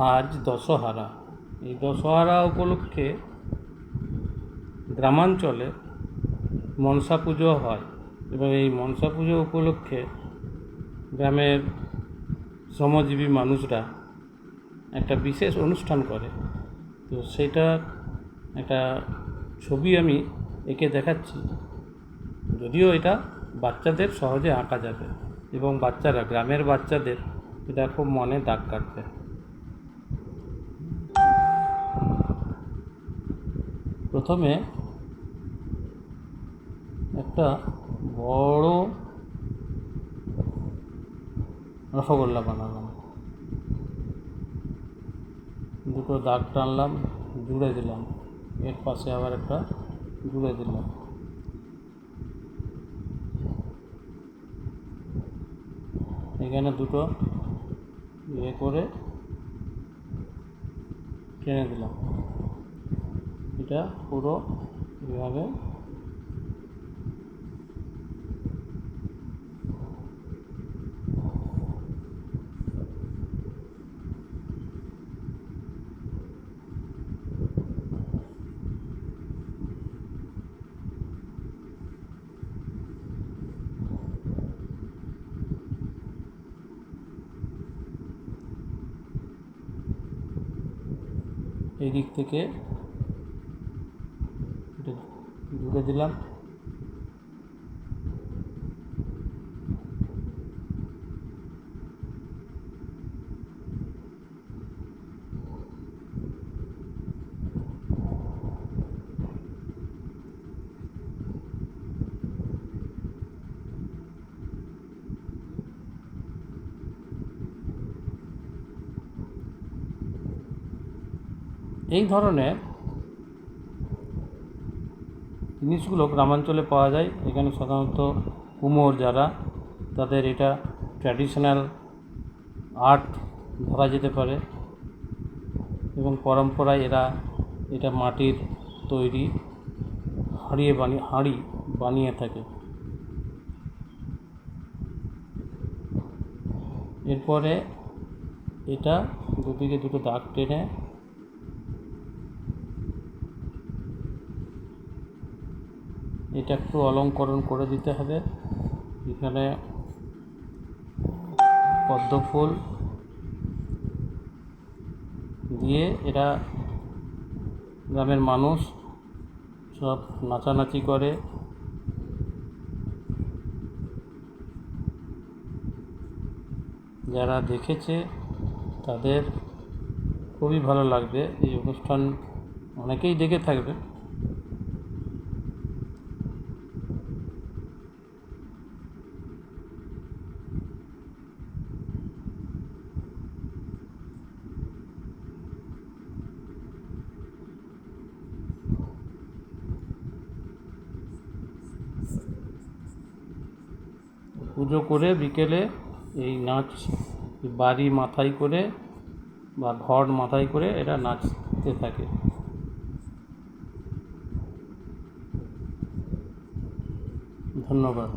আজ দশহারা। এই দশহারা উপলক্ষে গ্রামাঞ্চলে মনসা পুজো হয় এবং এই মনসা পুজো উপলক্ষে গ্রামের শ্রমজীবী মানুষরা একটা বিশেষ অনুষ্ঠান করে। তো সেইটার একটা ছবি আমি এঁকে দেখাচ্ছি, যদিও এটা বাচ্চাদের সহজে আঁকা যাবে এবং বাচ্চারা, গ্রামের বাচ্চাদের এটা খুব মনে দাগ কাটবে। প্রথমে একটা বড় রসগোল্লা বানালাম, দুটো দাগ টানলাম, জুড়ে দিলাম, এর পাশে আবার একটা জুড়ে দিলাম। এখানে দুটো ইয়ে করে টেনে দিলাম। এটা পুরো এভাবে এই দিক থেকে এটা জুড়ে দিলাম। এই ধরনের জিনিসগুলো গ্রামাঞ্চলে পাওয়া যায়। এখানে সাধারণত কুমোর যারা, তাদের এটা ট্র্যাডিশনাল আর্ট ধরা যেতে পারে এবং পরম্পরায় এরা এটা মাটির তৈরি হাঁড়ি বানিয়ে থাকে। এরপরে এটা দুদিকে দুটো দাগ টেনে এটা একটু অলঙ্করণ করে দিতে হবে। এখানে পদ্ম ফুল দিয়ে এরা গ্রামের মানুষ সব নাচানাচি করে। যারা দেখেছে তাদের খুবই ভালো লাগবে। এই অনুষ্ঠান অনেকেই দেখে থাকবে। পুজো করে বিকেলে এই নাচ বাড়ি মাথায় করে বা ঘর মাথায় করে এরা নাচতে থাকে। ধন্যবাদ।